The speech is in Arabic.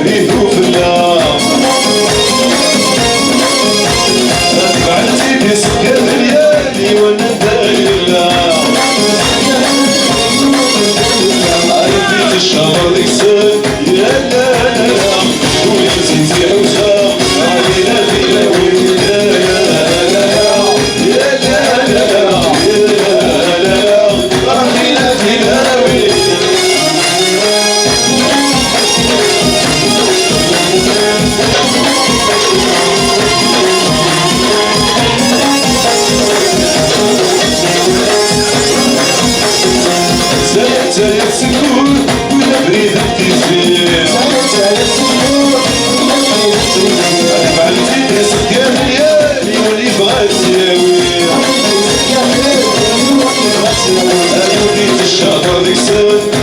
فريد وفلا بعتي لي سكر ليالي وانا دايلا عرفت الشهر ديك سن يا لا لا ونسيتي عوسه علينا ليله ويا لا يا لا لا يا لا راحينا تلاوي سايق سكور ولا بريد التيزير بعلتي تسكر ليالي واللي بغا تساوي أنا وليت الشهر ديك سن